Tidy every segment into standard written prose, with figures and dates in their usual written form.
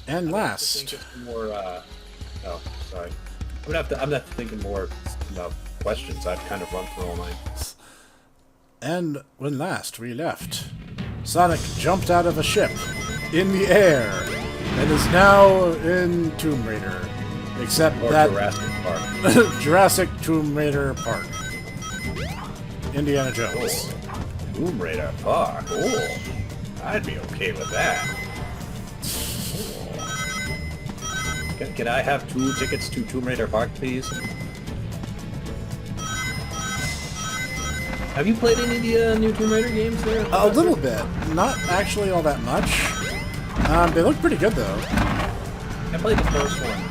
And I last. think it's more. Oh, sorry. I'm not thinking more about questions. I've kind of run through all mine. And when last we left, Sonic jumped out of a ship in the air and is now in Tomb Raider. Except Or that Jurassic Park. Jurassic Tomb Raider Park. Indiana Jones. Oh, Tomb Raider Park. Oh, I'd be okay with that. Can I have 2 tickets to Tomb Raider Park, please? Have you played any of the new Tomb Raider games there? A little bit. Not actually all that much. They look pretty good, though. I played the first one.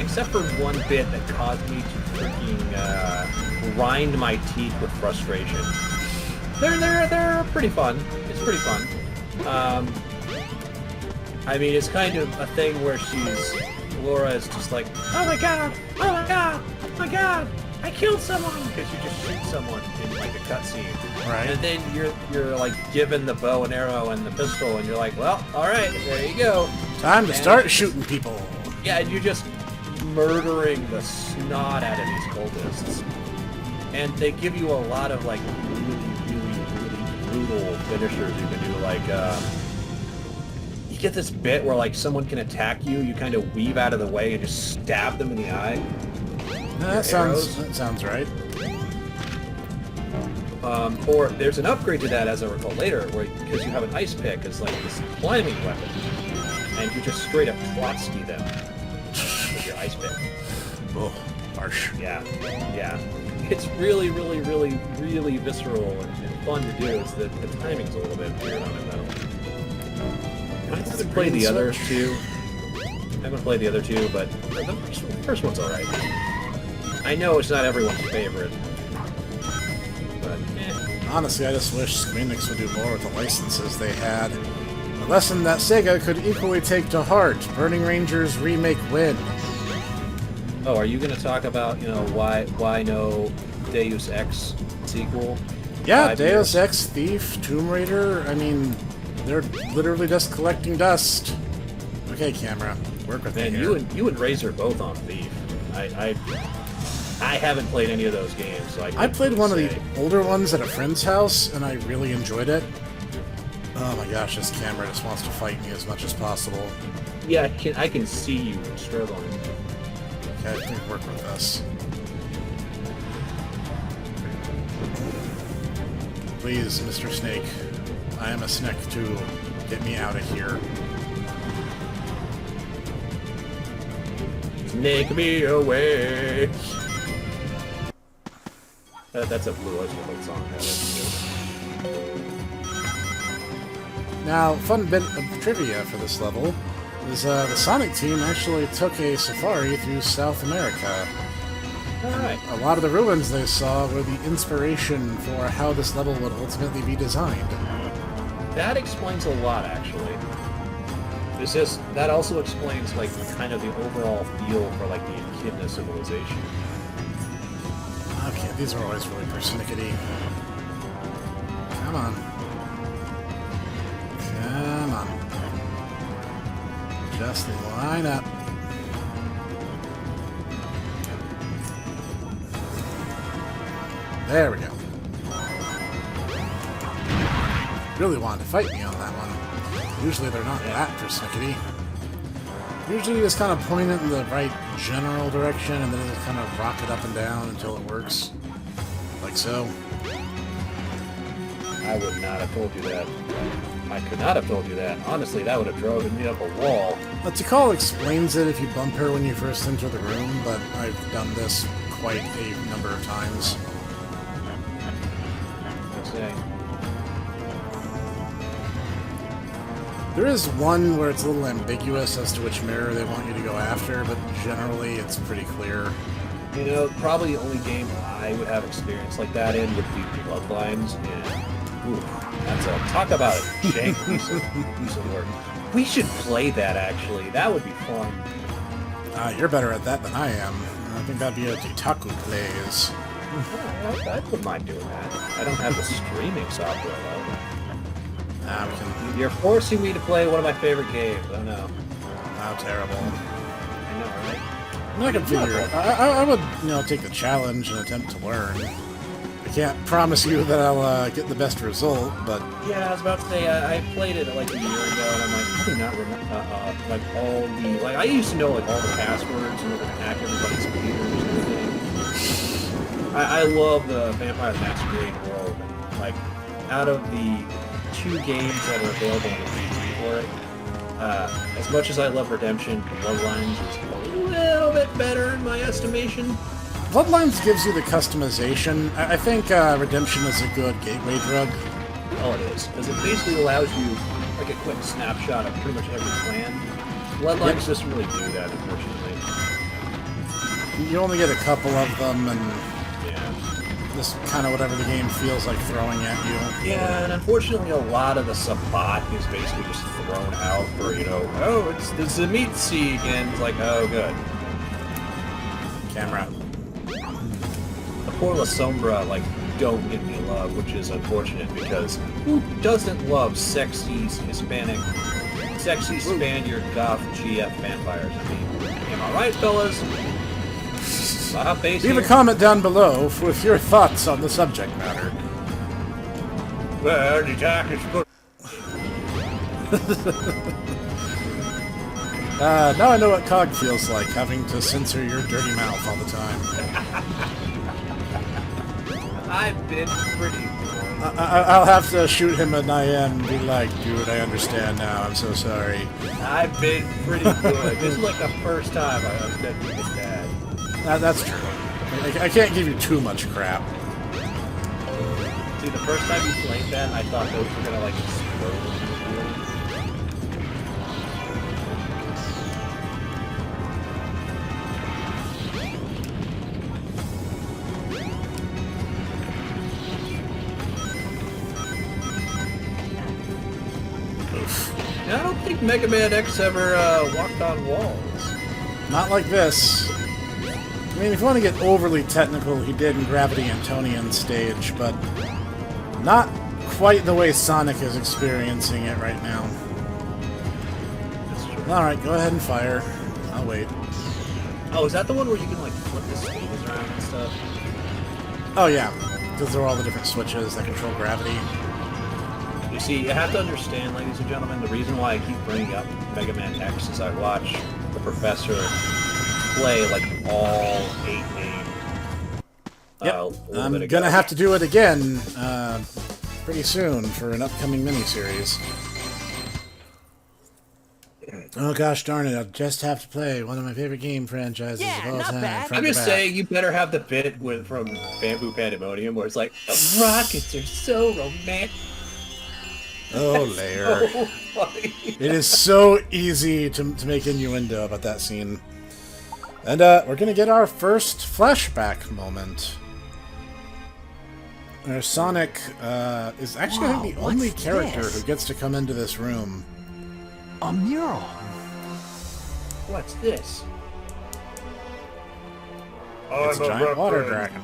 Except for one bit that caused me to freaking grind my teeth with frustration. They're pretty fun. It's pretty fun. I mean, it's kind of a thing where Laura is just like, oh my god, oh my god, oh my god, I killed someone, because you just shoot someone in like a cutscene, Right. and then you're like given the bow and arrow and the pistol, and you're like, well, all right, there you go. Time to start shooting people. Yeah, and you're just murdering the snot out of these cultists, and they give you a lot of like really brutal finishers you can do, like. You get this bit where like someone can attack you, you kind of weave out of the way and just stab them in the eye. That sounds right. Or there's an upgrade to that, as I recall later, where because you have an ice pick, it's like this climbing weapon, and you just straight up Trotsky them with your ice pick. Oh, harsh. Yeah. It's really visceral and fun to do. It's the timing's a little bit weird on it though. I haven't played the other two. But the first one's alright. I know it's not everyone's favorite, but Honestly, I just wish Square Enix would do more with the licenses they had. A lesson that Sega could equally take to heart. Burning Rangers remake win. Oh, are you going to talk about, why no Deus Ex sequel? Yeah, 5 Deus years? Ex, Thief, Tomb Raider, I mean, they're literally just collecting dust. Okay, camera, work with Man, me here. you and Razor both on Thief. I haven't played any of those games, so I played one of the older ones at a friend's house, and I really enjoyed it. Oh my gosh, this camera just wants to fight me as much as possible. Yeah, I can see you struggling. Okay, I think work with this. Please, Mr. Snake. I am a Snek too. Get me out of here. Snake me away. That's a Blue Oyster song. Now, fun bit of trivia for this level is the Sonic team actually took a safari through South America. Alright. A lot of the ruins they saw were the inspiration for how this level would ultimately be designed. That explains a lot, actually. That also explains, like, kind of the overall feel for, like, the Echidna civilization. Okay, these are always really persnickety. Come on. Come on. Just line up. There we go. Really wanted to fight me on that one. Usually they're not that persnickety. Usually you just kind of point it in the right general direction and then just kind of rock it up and down until it works. Like so. I would not have told you that. I could not have told you that. Honestly, that would have driven me up a wall. Tikal explains it if you bump her when you first enter the room, but I've done this quite a number of times. Let's say. There is one where it's a little ambiguous as to which mirror they want you to go after, but generally it's pretty clear. You know, probably the only game I would have experience like that in would be Bloodlines, and ooh, that's a talk about a jank piece of work. We should play that, actually. That would be fun. You're better at that than I am. I think that'd be a Dietaku plays. I wouldn't mind doing that. I don't have the streaming software, though. We can... You're forcing me to play one of my favorite games. Oh no. How terrible. I know, right? I mean, I can figure it. I would, take the challenge and attempt to learn. I can't promise you that I'll get the best result, but... Yeah, I was about to say, I played it like a year ago, and I'm like, I do not remember, like, all the... Like, I used to know, like, all the passwords and to hack everybody's computers and everything. I love the Vampire the Masquerade world. Like, out of the 2 games that are available on the PC for it, as much as I love Redemption, Bloodlines is a little bit better in my estimation. Bloodlines gives you the customization. I think Redemption is a good gateway drug. Oh, it is. Because it basically allows you like a quick snapshot of pretty much every clan. Bloodlines doesn't really do that, unfortunately. You only get a couple of them, and yeah, just kind of whatever the game feels like throwing at you. Yeah, and unfortunately a lot of the sub-bot is basically just thrown out for, oh, it's the Zemitsi again. It's like, oh, good. Camera. Poor La Sombra, like, don't give me love, which is unfortunate because who doesn't love sexy Hispanic, sexy Spaniard goth GF vampires? I mean, am I right, fellas? Leave a comment down below with your thoughts on the subject matter. Well, the talk is good. Now I know what COG feels like, having to censor your dirty mouth all the time. I've been pretty good. I'll have to shoot him an IM and be like, dude, I understand now, I'm so sorry. I've been pretty good. This is like the first time I understood being dad. That's true. I can't give you too much crap. See, the first time you played that, I thought those were gonna, like, explode. I don't think Mega Man X ever walked on walls. Not like this. I mean, if you want to get overly technical, he did in Gravity Antonian stage, but not quite the way Sonic is experiencing it right now. That's true. Alright, go ahead and fire. I'll wait. Oh, is that the one where you can, like, flip the stages around and stuff? Oh, yeah. Because there are all the different switches that control gravity. You see, you have to understand, ladies and gentlemen, the reason why I keep bringing up Mega Man X is I watch the professor play, like, all 8 games. Yep, I'm gonna have to do it again pretty soon for an upcoming miniseries. Oh gosh darn it, I'll just have to play one of my favorite game franchises of all time. I'm just saying, you better have the bit from Bamboo Pandemonium where it's like, the rockets are so romantic. Oh, Lair. So funny. It is so easy to make innuendo about that scene. And we're going to get our first flashback moment. Where Sonic is actually, I think, the only character who gets to come into this room. A mural. What's this? It's a giant water dragon.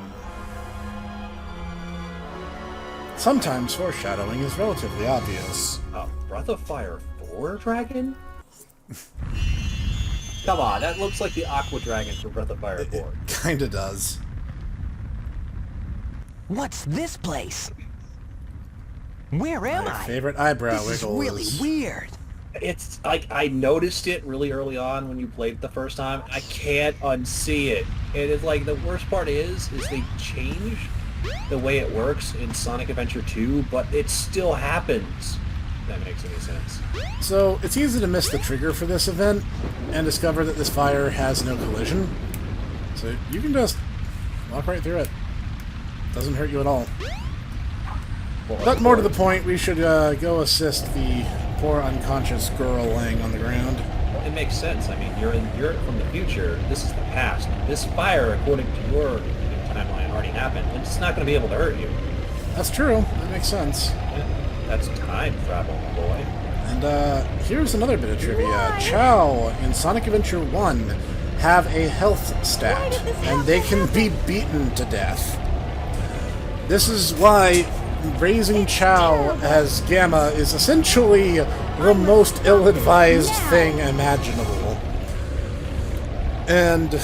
Sometimes foreshadowing is relatively obvious. A Breath of Fire 4 dragon? Come on, that looks like the Aqua Dragon from Breath of Fire 4. It kinda does. What's this place? Where am I? My favorite eyebrow This wiggle is really weird. It's like, I noticed it really early on when you played it the first time. I can't unsee it. And it's like, the worst part is they change the way it works in Sonic Adventure 2, but it still happens. If that makes any sense. So, it's easy to miss the trigger for this event and discover that this fire has no collision. So, you can just walk right through it. Doesn't hurt you at all. Well, But more to the point, we should go assist the poor unconscious girl laying on the ground. it makes sense. I mean, you're from the future. This is the past. This fire, according to your timeline, already happened. And it's not going to be able to hurt you. That's true. That makes sense. Yeah, that's time travel, boy. And here's another bit of trivia. Chow in Sonic Adventure 1 have a health stat, and they can be beaten to death. This is why raising Chow as Gamma is essentially the most ill-advised thing imaginable. And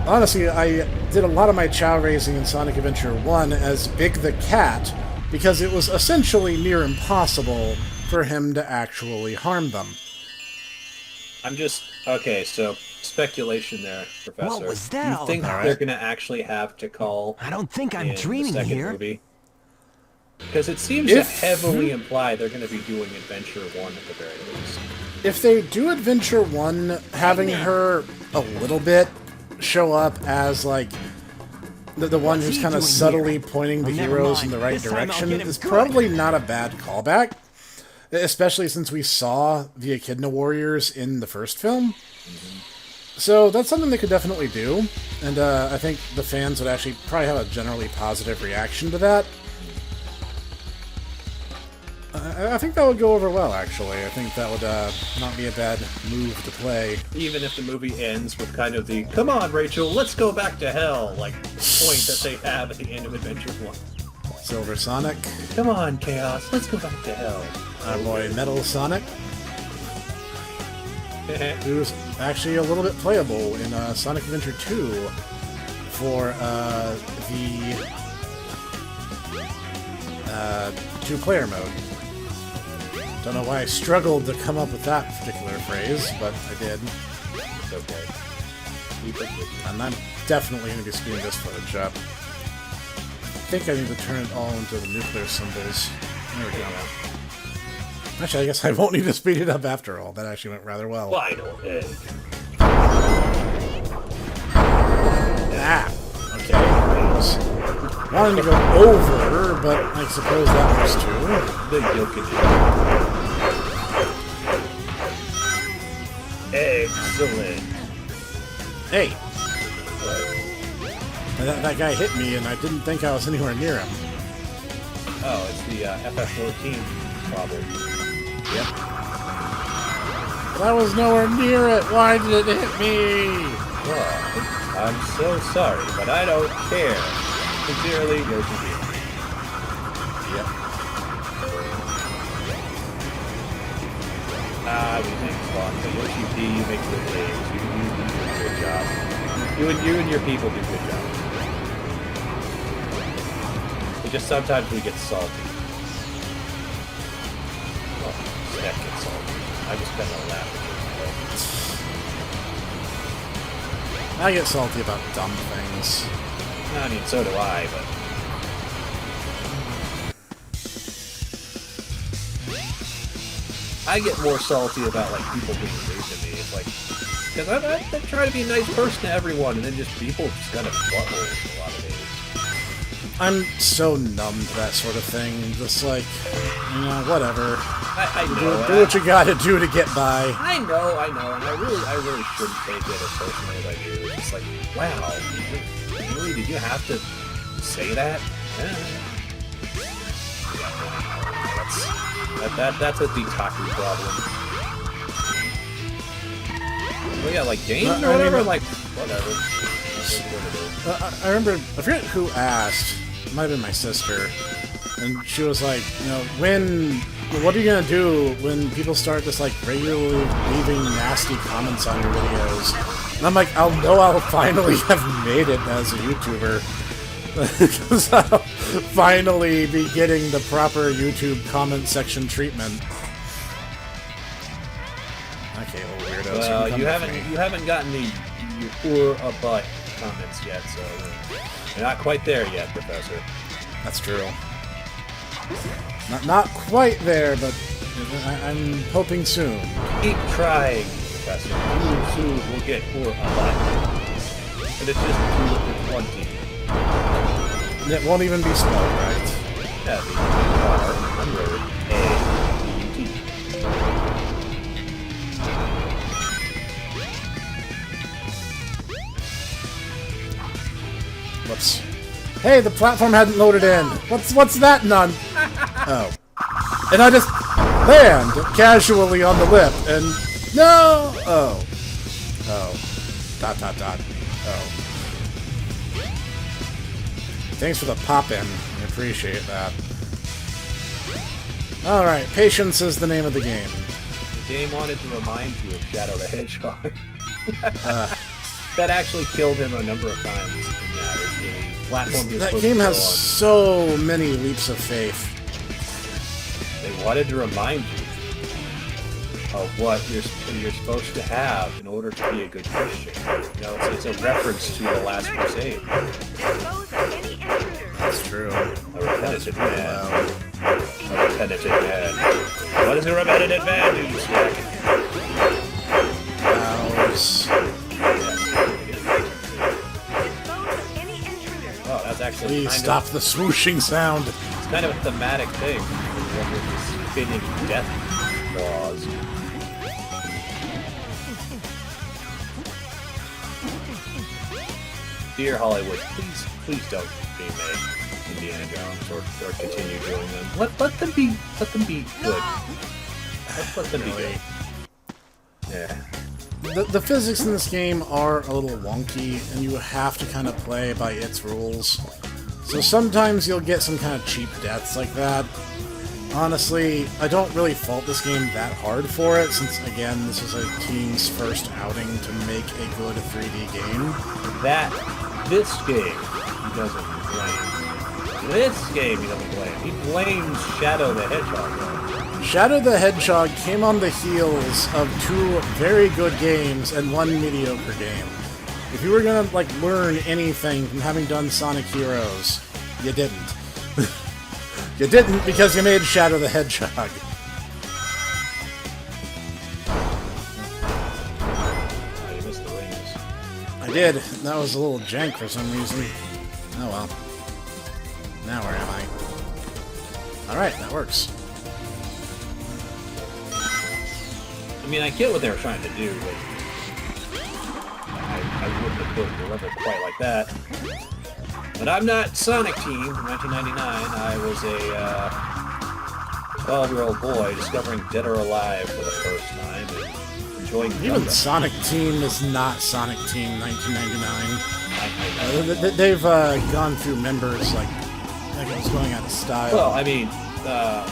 honestly, I did a lot of my Chow raising in Sonic Adventure 1 as Big the Cat, because it was essentially near impossible for him to actually harm them. I'm just... Okay, so speculation there, Professor. What was that You all think about? they're going to actually have to call I don't think I'm in dreaming the second here. movie? Because it seems If- to heavily imply they're going to be doing Adventure 1 at the very least. If they do Adventure 1, having her a little bit show up as, like, the one What's who's he kind of doing subtly here? pointing the Oh, never heroes mind. in the right This time I'll direction get him is good. probably not a bad callback. Especially since we saw the Echidna Warriors in the first film. So that's something they could definitely do. And I think the fans would actually probably have a generally positive reaction to that. I think that would go over well, actually. I think that would not be a bad move to play. Even if the movie ends with kind of the, come on, Rachel, let's go back to hell, like, point that they have at the end of Adventure 1. Silver Sonic, Come on, Chaos, let's go back to hell. our boy Metal Sonic, who's actually a little bit playable in Sonic Adventure 2 for the two-player mode. Don't know why I struggled to come up with that particular phrase, but I did. It's okay. We forgive you. And I'm definitely going to be speeding this footage up. I think I need to turn it all into the nuclear symbols. There we go. Actually, I guess I won't need to speed it up after all. That actually went rather well. Final egg. Ah! Okay. I was wanting to go over, but I suppose that was too. The Yokin. Excellent. Hey! That guy hit me, and I didn't think I was anywhere near him. Oh, it's the FF14 problem. Yep. But I was nowhere near it! Why did it hit me? Well, I'm so sorry, but I don't care. Sincerely, Yoshi B. Yep. We make fun, but Yoshi P, you make good games. You do a good job. You and your people do a good job. But just sometimes we get salty. Well, Snek gets salty. I just kind of laugh at I get salty about dumb things. it. I mean, so do I, but... I get more salty about, like, people being rude to me. It's like... Because I try to be a nice person to everyone, and then just people just kind of buttholes a lot of days. I'm so numb to that sort of thing. Just like, whatever. I know. Do what you gotta do to get by. I know, and I really shouldn't take it as personally as I do. It's just like, wow, really, did you have to say that? That's a Dietaku problem. Well, yeah, like games or whatever, like, whatever. I remember, I forget who asked, it might have been my sister, and she was like, what are you gonna do when people start just like regularly leaving nasty comments on your videos? And I'm like, I'll finally have made it as a YouTuber. Because I'll finally be getting the proper YouTube comment section treatment. Okay, little weirdos. Well, come you with me. haven't gotten the you poor a butt comments yet, so you're not quite there yet, Professor. That's true. Not quite there, but I'm hoping soon. Keep trying, Professor. You soon will get poor a butt. And it's just 2 to 20. It won't even be spelled right. Yeah, the R-A-U-T. Whoops. Hey, the platform hadn't loaded in. What's that, none? Oh. And I just land casually on the lip, and no! Oh. Oh. ... Oh. Thanks for the pop-in. I appreciate that. Alright, patience is the name of the game. The game wanted to remind you of Shadow the Hedgehog. That actually killed him a number of times in the platform he was That supposed game to go has on. so many leaps of faith. They wanted to remind you of what you're supposed to have in order to be a good Christian. You know, it's a reference to the Last Crusade. That's true. A repetitive man. A repetitive man. What does a repetitive man do, Snek? Hours. Oh, that's actually Please kind stop of, the swooshing sound. it's kind of a thematic thing. With the spinning death laws. Dear Hollywood, please don't remake Indiana Jones or continue doing them. Let them be good. Let them be good. Yeah. The physics in this game are a little wonky, and you have to kind of play by its rules. So sometimes you'll get some kind of cheap deaths like that. Honestly, I don't really fault this game that hard for it, since, again, this is a team's first outing to make a good 3D game. This game, he doesn't blame. This game, he doesn't blame. He blames Shadow the Hedgehog, though. Shadow the Hedgehog came on the heels of 2 very good games and 1 mediocre game. If you were gonna, like, learn anything from having done Sonic Heroes, you didn't. You didn't because you made Shadow the Hedgehog. Oh, you missed the rings. I did. That was a little jank for some reason. Oh well. Now where am I? Alright, that works. I mean, I get what they were trying to do, but I wouldn't have put the level quite like that. But I'm not Sonic Team. In 1999, I was a 12-year-old boy discovering Dead or Alive for the first time and enjoying Even Gundam. Sonic Team is not Sonic Team 1999. I know. They've gone through members like it was going out of style. Well, I mean, the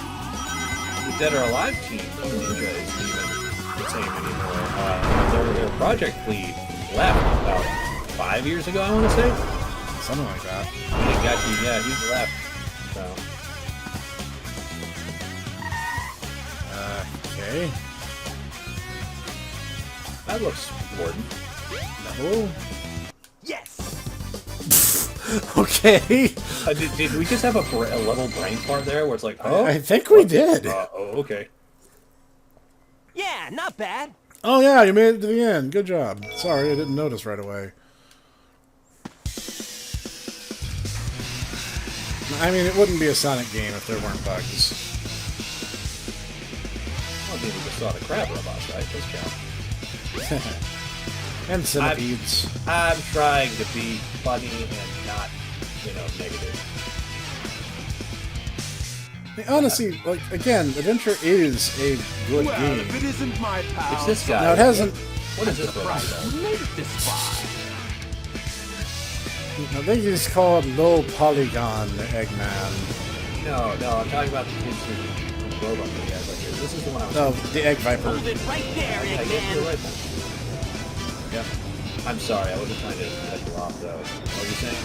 Dead or Alive team, Ninja, isn't even the same anymore. Their project lead left about 5 years ago, I want to say. Something like that. Yeah, he's left. So, Okay. that looks important. No. Yes! Okay. Did we just have a level brain part there where it's like, oh? I think we did. Okay. Yeah, not bad. Oh yeah, you made it to the end. Good job. Sorry, I didn't notice right away. I mean, it wouldn't be a Sonic game if there weren't bugs. Well, I mean, we just saw the crab robots, right? Those count. And centipedes. I'm trying to be funny and not, negative. Honestly, like, again, Adventure is a good Well, game. if it isn't my pal, It's this guy. Now, it hasn't... What is this right, robot? you made it this far. I think he's called Low Polygon Eggman. No, I'm talking about the kids who robot that he has right here. This is the one I was Oh, the Egg Viper. Hold it right there, I guess you're Eggman. right then. Yeah. I'm sorry, I wasn't trying to cut you off, though. What were you saying?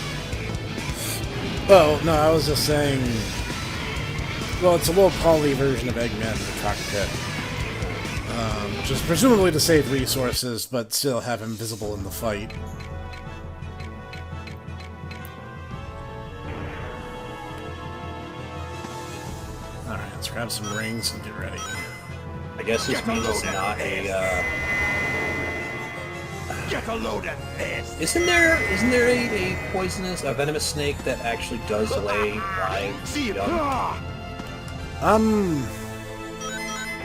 Well, no, I was just saying... Well, it's a low poly version of Eggman in the cockpit. Which is presumably to save resources, but still have him visible in the fight. Alright, let's grab some rings and get ready. I guess this means it's not a, Get a load of this. Isn't there a poisonous, a venomous snake that actually does lay live See it. young?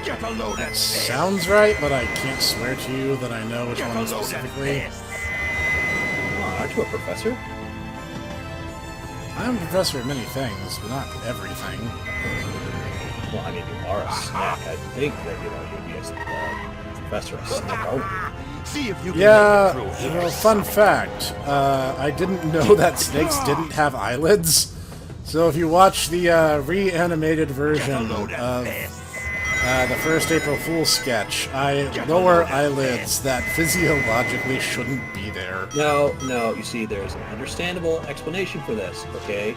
Get a load of this. Sounds right, but I can't swear to you that I know which Get a one load of specifically. this. Come on, aren't you a professor? I'm a professor of many things, but not everything. Well, I mean, you are a snack. I think that, you'd be a professor of snack only. See if you can Yeah, make it through well, here. fun fact. I didn't know that snakes didn't have eyelids. So if you watch the reanimated version of the first April Fool's sketch, I lower eyelids that physiologically shouldn't be there. No, you see, there's an understandable explanation for this, okay?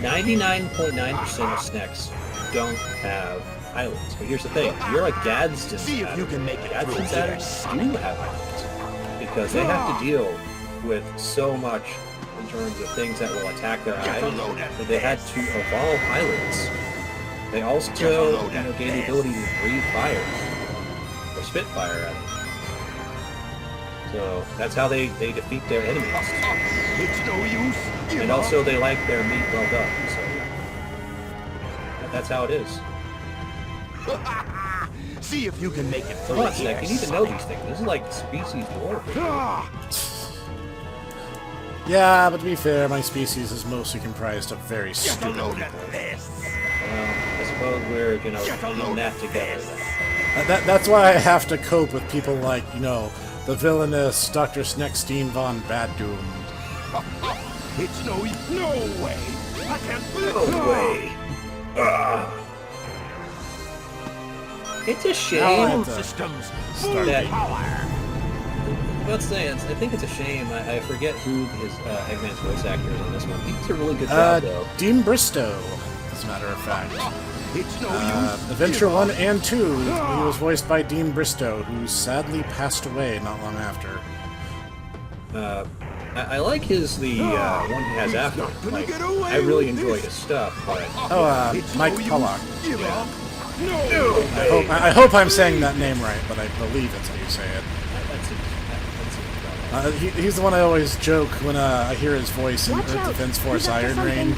99.9% of Sneks don't have eyelids. But here's the thing, you're a Gadsden See if you can make it through Gadsden's this. addicts do have eyelids. Because they have to deal with so much in terms of things that will attack their eyes that they had to evolve eyelids. They also gain the ability to breathe fire. Or spit fire, rather. So that's how they defeat their enemies. It's no use. Give And up. also they like their meat well done. So that's how it is. See if you can make it through Come on, here, Snek, you need to know Sonic. these things. This is like species lore. Ah, Yeah, but to be fair, my species is mostly comprised of very Get a stupid load people. of this. Well, I suppose we're, Get a in load that of together. this. That's why I have to cope with people like, the villainous Dr. Snekstein von Bad Doom. It's no way. I can't believe No way. It's a Now I shame. have to Systems. start that- being- Power. Let's say I think it's a shame. I forget who his Eggman's voice actor is on this one. He does a really good job, though. Dean Bristow, as a matter of fact. It's no use. Adventure 1 and 2, he was voiced by Dean Bristow, who sadly passed away not long after. I like the one he has after. Like, get away I really with enjoy this. his stuff, but It's Mike no use. Pollock. Give up. No. I hope I'm saying that name right, but I believe that's how you say it. that seems He's the one I always joke when I hear his voice in Watch Earth out. Defense Force He's up to Iron something. Rain.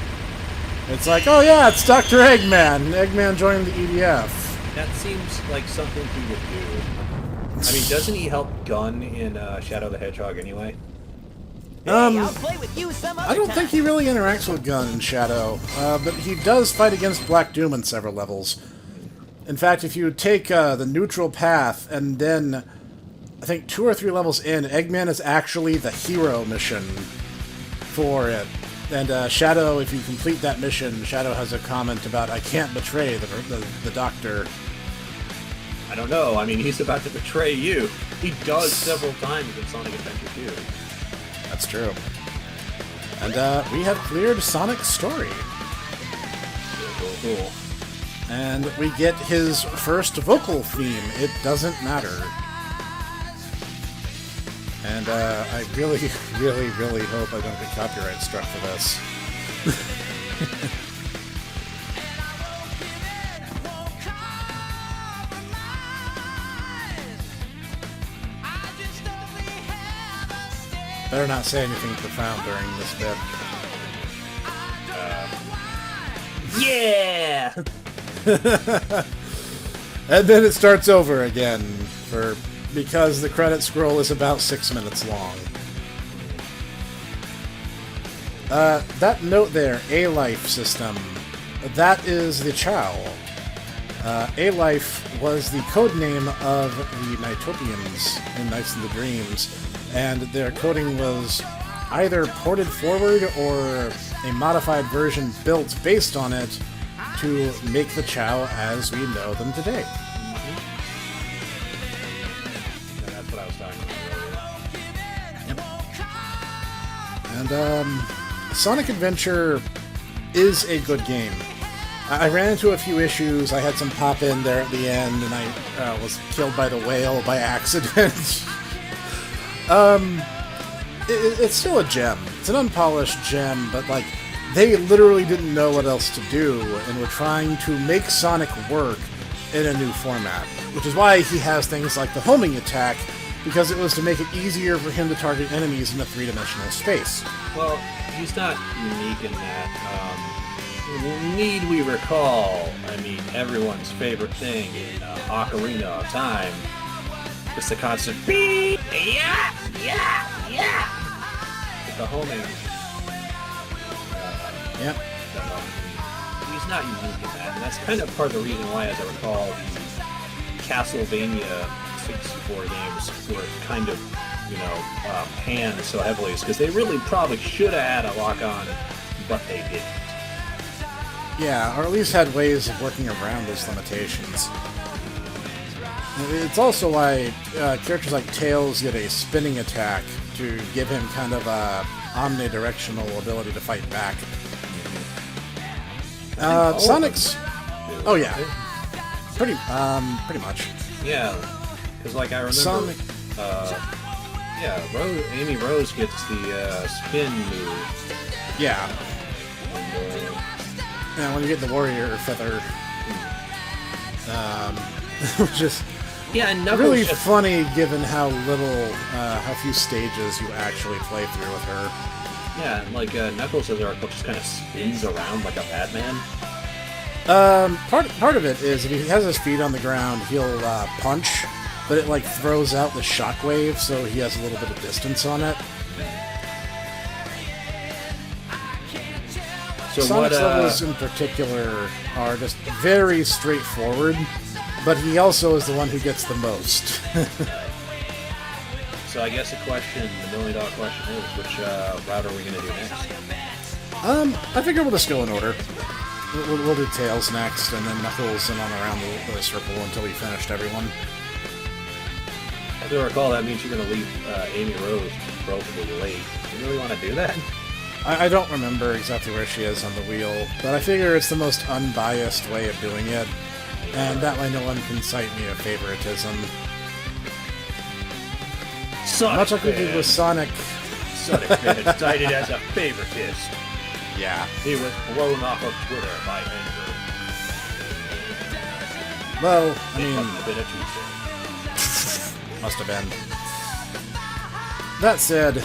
It's like, oh yeah, it's Dr. Eggman. Eggman joined the EDF. that seems like something he would do. I mean, doesn't he help Gunn in Shadow the Hedgehog anyway? Hey, I'll play with you some other I don't time. think he really interacts with Gunn in Shadow, but he does fight against Black Doom on several levels. In fact, if you take the neutral path and then, I think 2 or 3 levels in, Eggman is actually the hero mission for it. And Shadow, if you complete that mission, Shadow has a comment about, I can't betray the Doctor. I don't know. I mean, he's about to betray you. He does several times in Sonic Adventure 2. That's true. And we have cleared Sonic's story. Cool. And we get his first vocal theme, It Doesn't Matter. And I really, really, really hope I don't get copyright struck for this. Better not say anything profound during this bit. Yeah! And then it starts over again, because the credit scroll is about 6 minutes long. That note there, A-Life system, that is the Chow. A-Life was the code name of the Nighttopians in Nights in the Dreams, and their coding was either ported forward or a modified version built based on it to make the Chow as we know them today. Yeah, that's what I was talking about earlier. And Sonic Adventure is a good game. I ran into a few issues. I had some pop in there at the end, and I was killed by the whale by accident. It's still a gem. It's an unpolished gem, but like they literally didn't know what else to do, and were trying to make Sonic work in a new format. Which is why he has things like the homing attack, because it was to make it easier for him to target enemies in a three-dimensional space. Well, he's not unique in that. Need we recall, I mean, everyone's favorite thing in Ocarina of Time is the constant beep, yeah. With the homing. Yep. He's not unique in that, and that's kind of part of the reason why, as I recall, the Castlevania 64 games were kind of, panned so heavily, is because they really probably should have had a lock-on, but they didn't. Yeah, or at least had ways of working around those limitations. It's also why characters like Tails get a spinning attack to give him kind of a omnidirectional ability to fight back. Sonic's... Oh yeah. Pretty much. Yeah, because like I remember... Sonic... Amy Rose gets the spin move. Yeah. And, Yeah, when you get the Warrior Feather... which is... yeah, and Knuckles really just... funny given how little, how few stages you actually play through with her. Yeah, and like Knuckles as Oracle just kind of spins around like a madman. Part of it is if he has his feet on the ground, he'll punch, but it like throws out the shockwave, so he has a little bit of distance on it. So Sonic's what? levels in particular are just very straightforward, but he also is the one who gets the most. So I guess the million-dollar question is, which route are we going to do next? I figure we'll just go in order. We'll do Tails next, and then Knuckles and on around the circle until we finished everyone. As I recall, that means you're going to leave Amy Rose relatively late. Do you really want to do that? I don't remember exactly where she is on the wheel, but I figure it's the most unbiased way of doing it, and that way no one can cite me a favoritism. Sonic Much like we did with Sonic. Sonic been cited as a favoritist. Yeah. He was blown off of Twitter by anger. Well, I It mean, must have been a Tuesday. must have been. That said,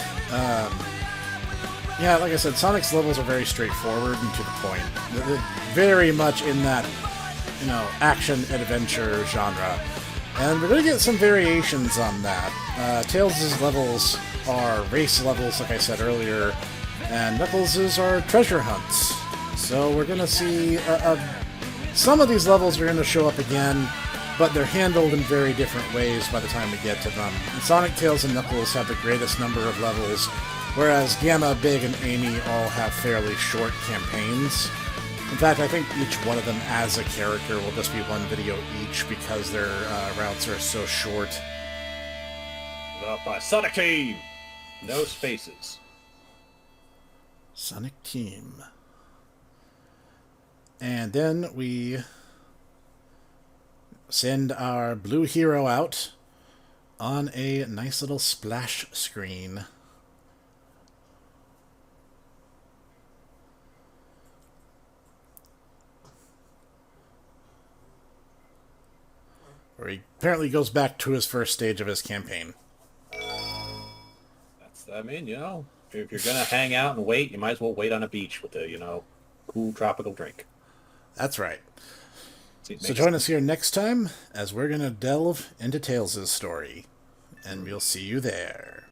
yeah, like I said, Sonic's levels are very straightforward and to the point. They're very much in that, action-adventure genre. And we're going to get some variations on that. Tails' levels are race levels, like I said earlier, and Knuckles' are treasure hunts. So we're going to see... some of these levels are going to show up again, but they're handled in very different ways by the time we get to them. And Sonic, Tails, and Knuckles have the greatest number of levels, whereas Gamma, Big, and Amy all have fairly short campaigns. In fact, I think each one of them as a character will just be one video each because their routes are so short. Up by Sonic Team! No spaces. Sonic Team. And then we send our blue hero out on a nice little splash screen. Where he apparently goes back to his first stage of his campaign. If you're gonna hang out and wait, you might as well wait on a beach with a, cool tropical drink. That's right. See, So join us here next time as we're going to delve into Tails' story. And we'll see you there.